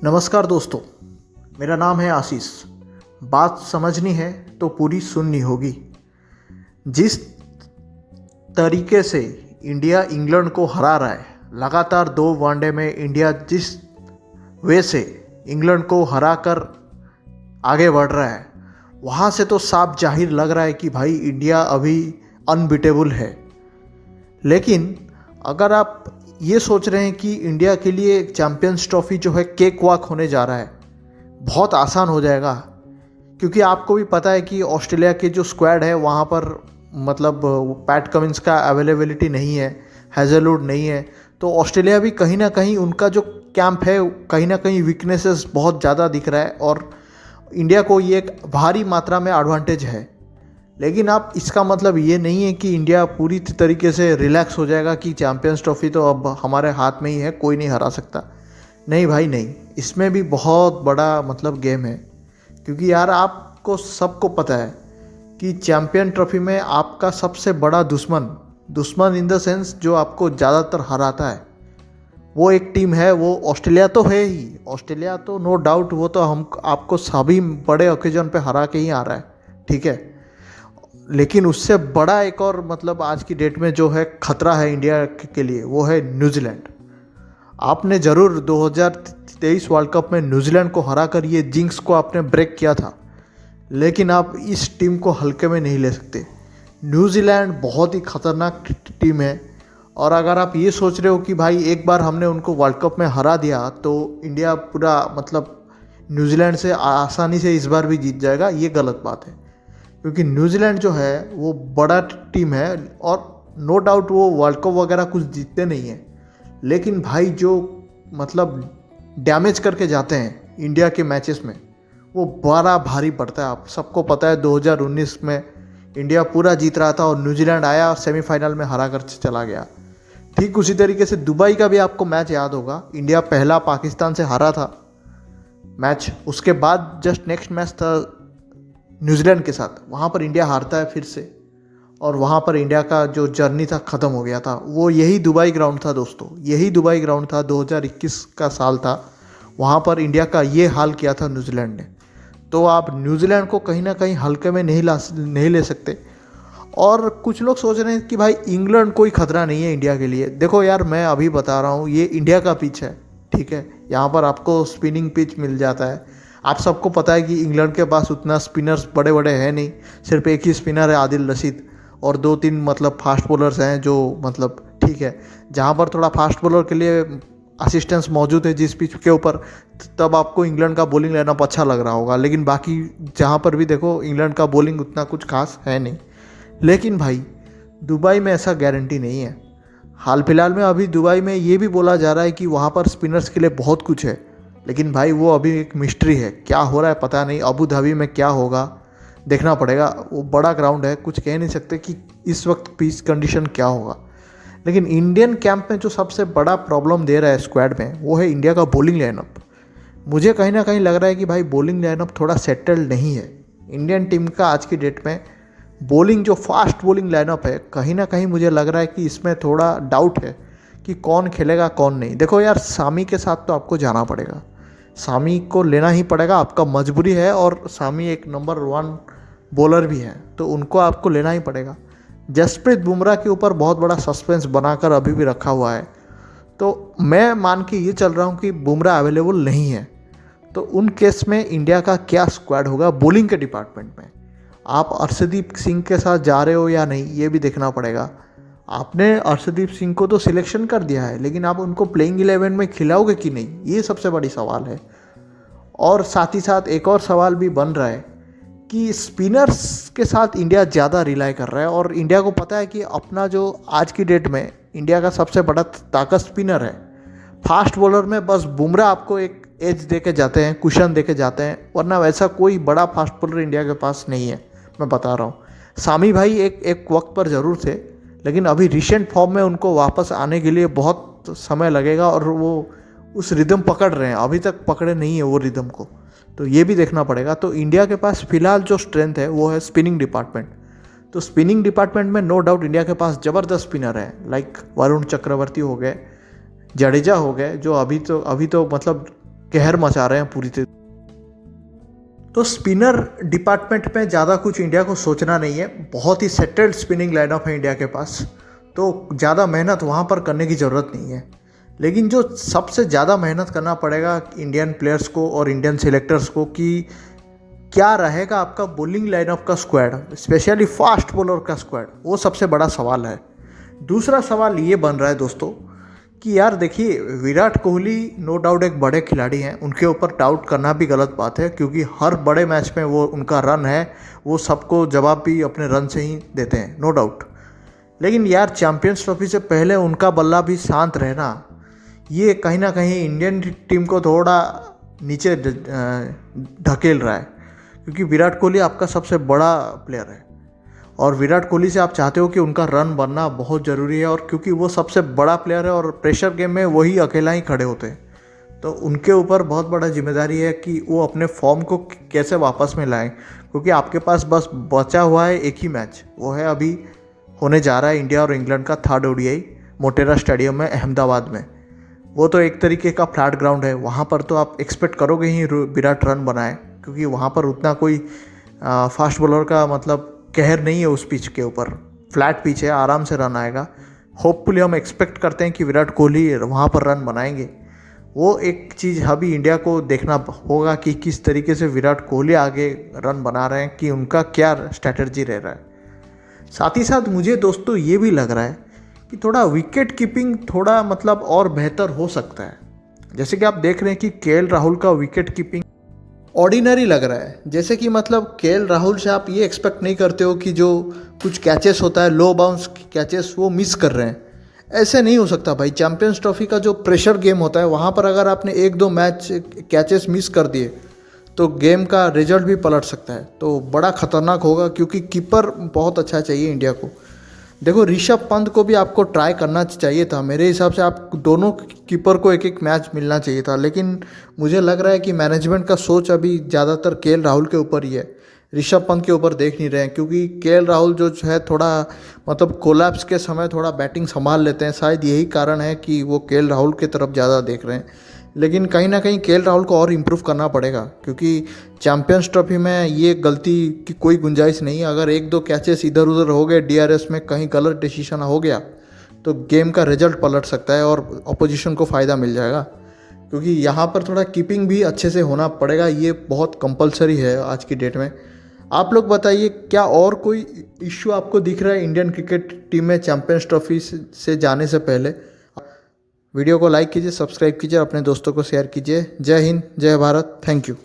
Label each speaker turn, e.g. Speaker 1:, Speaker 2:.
Speaker 1: नमस्कार दोस्तों, मेरा नाम है आशीष। बात समझनी है तो पूरी सुननी होगी। जिस तरीके से इंडिया इंग्लैंड को हरा रहा है, लगातार 2 वनडे में इंडिया जिस वे से इंग्लैंड को हरा कर आगे बढ़ रहा है, वहाँ से तो साफ जाहिर लग रहा है कि भाई इंडिया अभी अनबीटेबल है। लेकिन अगर आप ये सोच रहे हैं कि इंडिया के लिए चैम्पियंस ट्रॉफी जो है केक वॉक होने जा रहा है, बहुत आसान हो जाएगा, क्योंकि आपको भी पता है कि ऑस्ट्रेलिया के जो स्क्वाड है वहाँ पर मतलब पैट कमिंस का अवेलेबिलिटी नहीं है, हैजलवुड नहीं है, तो ऑस्ट्रेलिया भी कहीं ना कहीं उनका जो कैंप है कहीं ना कहीं वीकनेसेस बहुत ज़्यादा दिख रहा है और इंडिया को ये एक भारी मात्रा में एडवांटेज है। लेकिन आप इसका मतलब ये नहीं है कि इंडिया पूरी तरीके से रिलैक्स हो जाएगा कि चैम्पियंस ट्रॉफी तो अब हमारे हाथ में ही है, कोई नहीं हरा सकता। नहीं भाई नहीं, इसमें भी बहुत बड़ा मतलब गेम है। क्योंकि यार आपको सबको पता है कि चैम्पियन ट्रॉफी में आपका सबसे बड़ा दुश्मन इन द सेंस जो आपको ज़्यादातर हराता है, वो एक टीम है, वो ऑस्ट्रेलिया तो है ही। ऑस्ट्रेलिया तो नो डाउट वो तो हम आपको सभी बड़े ओकेजन पे हरा के ही आ रहा है, ठीक है। लेकिन उससे बड़ा एक और मतलब आज की डेट में जो है खतरा है इंडिया के लिए, वो है न्यूजीलैंड। आपने ज़रूर 2023 वर्ल्ड कप में न्यूजीलैंड को हरा कर ये जिंक्स को आपने ब्रेक किया था, लेकिन आप इस टीम को हल्के में नहीं ले सकते। न्यूजीलैंड बहुत ही खतरनाक टीम है। और अगर आप ये सोच रहे हो कि भाई एक बार हमने उनको वर्ल्ड कप में हरा दिया तो इंडिया पूरा मतलब न्यूजीलैंड से आसानी से इस बार भी जीत जाएगा, ये गलत बात है। क्योंकि न्यूजीलैंड जो है वो बड़ा टीम है और नो डाउट वो वर्ल्ड कप वगैरह कुछ जीतते नहीं हैं, लेकिन भाई जो मतलब डैमेज करके जाते हैं इंडिया के मैचेस में, वो बड़ा भारी पड़ता है। आप सबको पता है 2019 में इंडिया पूरा जीत रहा था और न्यूजीलैंड आया और सेमीफाइनल में हरा कर चला गया। ठीक उसी तरीके से दुबई का भी आपको मैच याद होगा, इंडिया पहला पाकिस्तान से हारा था मैच, उसके बाद जस्ट नेक्स्ट मैच था न्यूजीलैंड के साथ, वहाँ पर इंडिया हारता है फिर से और वहाँ पर इंडिया का जो जर्नी था ख़त्म हो गया था। वो यही दुबई ग्राउंड था दोस्तों, यही दुबई ग्राउंड था, 2021 का साल था, वहाँ पर इंडिया का ये हाल किया था न्यूजीलैंड ने। तो आप न्यूजीलैंड को कहीं ना कहीं हल्के में नहीं ले सकते। और कुछ लोग सोच रहे हैं कि भाई इंग्लैंड कोई खतरा नहीं है इंडिया के लिए। देखो यार, मैं अभी बता रहा हूँ, ये इंडिया का पिच है, ठीक है। यहाँ पर आपको स्पिनिंग पिच मिल जाता है। आप सबको पता है कि इंग्लैंड के पास उतना स्पिनर्स बड़े बड़े हैं नहीं, सिर्फ एक ही स्पिनर है आदिल रशीद, और 2-3 मतलब फास्ट बॉलर्स हैं जो मतलब ठीक है। जहाँ पर थोड़ा फास्ट बॉलर के लिए असिस्टेंस मौजूद है जिस पिच के ऊपर, तब आपको इंग्लैंड का बॉलिंग लाइनअप अच्छा लग रहा होगा। लेकिन बाकी जहाँ पर भी देखो इंग्लैंड का बॉलिंग उतना कुछ खास है नहीं। लेकिन भाई दुबई में ऐसा गारंटी नहीं है। हाल फिलहाल में अभी दुबई में ये भी बोला जा रहा है कि वहाँ पर स्पिनर्स के लिए बहुत कुछ है, लेकिन भाई वो अभी एक मिस्ट्री है, क्या हो रहा है पता नहीं। अबू धाबी में क्या होगा देखना पड़ेगा, वो बड़ा ग्राउंड है, कुछ कह नहीं सकते कि इस वक्त पिच कंडीशन क्या होगा। लेकिन इंडियन कैंप में जो सबसे बड़ा प्रॉब्लम दे रहा है स्क्वाड में, वो है इंडिया का बॉलिंग लाइनअप। मुझे कहीं ना कहीं लग रहा है कि भाई बॉलिंग लाइनअप थोड़ा सेटल्ड नहीं है इंडियन टीम का आज की डेट में। बॉलिंग जो फास्ट बॉलिंग लाइनअप है, कहीं ना कहीं मुझे लग रहा है कि इसमें थोड़ा डाउट है कि कौन खेलेगा कौन नहीं। देखो यार, सामी के साथ तो आपको जाना पड़ेगा, सामी को लेना ही पड़ेगा, आपका मजबूरी है। और सामी एक नंबर 1 बॉलर भी है, तो उनको आपको लेना ही पड़ेगा। जसप्रीत बुमराह के ऊपर बहुत बड़ा सस्पेंस बनाकर अभी भी रखा हुआ है, तो मैं मान के ये चल रहा हूँ कि बुमराह अवेलेबल नहीं है। तो उन केस में इंडिया का क्या स्क्वाड होगा बॉलिंग के डिपार्टमेंट में। आप अर्शदीप सिंह के साथ जा रहे हो या नहीं, ये भी देखना पड़ेगा। आपने अर्शदीप सिंह को तो सिलेक्शन कर दिया है, लेकिन आप उनको प्लेइंग 11 में खिलाओगे कि नहीं, ये सबसे बड़ी सवाल है। और साथ ही साथ एक और सवाल भी बन रहा है कि स्पिनर्स के साथ इंडिया ज़्यादा रिलाई कर रहा है, और इंडिया को पता है कि अपना जो आज की डेट में इंडिया का सबसे बड़ा ताकत स्पिनर है। फास्ट बॉलर में बस बुमराह आपको एक एज दे के जाते हैं, कुशन दे के जाते हैं, वरना वैसा कोई बड़ा फास्ट बॉलर इंडिया के पास नहीं है। मैं बता रहा हूँ, सामी भाई एक वक्त पर ज़रूर थे, लेकिन अभी रिसेंट फॉर्म में उनको वापस आने के लिए बहुत समय लगेगा और वो उस रिदम पकड़ रहे हैं, अभी तक पकड़े नहीं है वो रिदम को, तो ये भी देखना पड़ेगा। तो इंडिया के पास फिलहाल जो स्ट्रेंथ है वो है स्पिनिंग डिपार्टमेंट। तो स्पिनिंग डिपार्टमेंट में नो डाउट इंडिया के पास ज़बरदस्त स्पिनर है, लाइक वरुण चक्रवर्ती हो गए, जडेजा हो गए, जो अभी तो मतलब कहर मचा रहे हैं पूरी तरह। तो स्पिनर डिपार्टमेंट में ज़्यादा कुछ इंडिया को सोचना नहीं है, बहुत ही सेटल्ड स्पिनिंग लाइनअप है इंडिया के पास, तो ज़्यादा मेहनत वहाँ पर करने की ज़रूरत नहीं है। लेकिन जो सबसे ज़्यादा मेहनत करना पड़ेगा इंडियन प्लेयर्स को और इंडियन सिलेक्टर्स को कि क्या रहेगा आपका बॉलिंग लाइनअप का स्क्वाड, स्पेशली फास्ट बॉलर का स्क्वाड, वो सबसे बड़ा सवाल है। दूसरा सवाल ये बन रहा है दोस्तों कि यार देखिए, विराट कोहली नो डाउट एक बड़े खिलाड़ी हैं, उनके ऊपर डाउट करना भी गलत बात है, क्योंकि हर बड़े मैच में वो उनका रन है, वो सबको जवाब भी अपने रन से ही देते हैं, नो डाउट। लेकिन यार चैम्पियंस ट्रॉफी से पहले उनका बल्ला भी शांत रहना, ये कहीं ना कहीं इंडियन टीम को थोड़ा नीचे ढकेल रहा है, क्योंकि विराट कोहली आपका सबसे बड़ा प्लेयर है और विराट कोहली से आप चाहते हो कि उनका रन बनना बहुत ज़रूरी है, और क्योंकि वो सबसे बड़ा प्लेयर है और प्रेशर गेम में वही अकेला ही खड़े होते हैं, तो उनके ऊपर बहुत बड़ा जिम्मेदारी है कि वो अपने फॉर्म को कैसे वापस में लाएं, क्योंकि आपके पास बस बचा हुआ है एक ही मैच, वो है अभी होने जा रहा है इंडिया और इंग्लैंड का 3rd ODI मोटेरा स्टेडियम में अहमदाबाद में। वो तो एक तरीके का फ्लैट ग्राउंड है, वहाँ पर तो आप एक्सपेक्ट करोगे ही विराट रन बनाए, क्योंकि वहाँ पर उतना कोई फास्ट बॉलर का मतलब कहर नहीं है उस पिच के ऊपर, फ्लैट पिच है, आराम से रन आएगा। होपफुली हम एक्सपेक्ट करते हैं कि विराट कोहली वहाँ पर रन बनाएंगे। वो एक चीज़ अभी इंडिया को देखना होगा कि किस तरीके से विराट कोहली आगे रन बना रहे हैं, कि उनका क्या स्ट्रैटेजी रह रहा है। साथ ही साथ मुझे दोस्तों ये भी लग रहा है कि थोड़ा विकेट कीपिंग थोड़ा मतलब और बेहतर हो सकता है। जैसे कि आप देख रहे हैं कि केएल राहुल का विकेट कीपिंग ऑर्डिनरी लग रहा है, जैसे कि मतलब केएल राहुल से आप ये एक्सपेक्ट नहीं करते हो कि जो कुछ कैचेस होता है, लो बाउंस कैचेस, वो मिस कर रहे हैं। ऐसे नहीं हो सकता भाई। चैम्पियंस ट्रॉफी का जो प्रेशर गेम होता है, वहाँ पर अगर आपने 1-2 मैच कैचेस मिस कर दिए तो गेम का रिजल्ट भी पलट सकता है, तो बड़ा खतरनाक होगा, क्योंकि कीपर बहुत अच्छा चाहिए इंडिया को। देखो ऋषभ पंत को भी आपको ट्राई करना चाहिए था, मेरे हिसाब से आप दोनों कीपर को एक एक मैच मिलना चाहिए था, लेकिन मुझे लग रहा है कि मैनेजमेंट का सोच अभी ज़्यादातर केएल राहुल के ऊपर ही है, ऋषभ पंत के ऊपर देख नहीं रहे हैं, क्योंकि केएल राहुल जो है थोड़ा मतलब कोलैप्स के समय थोड़ा बैटिंग संभाल लेते हैं, शायद यही कारण है कि वो केएल राहुल की तरफ ज़्यादा देख रहे हैं। लेकिन कहीं ना कहीं केएल राहुल को और इम्प्रूव करना पड़ेगा, क्योंकि चैम्पियंस ट्रॉफी में ये गलती की कोई गुंजाइश नहीं है। अगर 1-2 कैचेस इधर उधर हो गए, DRS में कहीं गलत डिसीजन हो गया, तो गेम का रिजल्ट पलट सकता है और अपोजिशन को फ़ायदा मिल जाएगा, क्योंकि यहाँ पर थोड़ा कीपिंग भी अच्छे से होना पड़ेगा, ये बहुत कंपलसरी है आज की डेट में। आप लोग बताइए, क्या और कोई इश्यू आपको दिख रहा है इंडियन क्रिकेट टीम में चैम्पियंस ट्रॉफी से जाने से पहले? वीडियो को लाइक कीजिए, सब्सक्राइब कीजिए, अपने दोस्तों को शेयर कीजिए। जय हिंद, जय भारत, थैंक यू।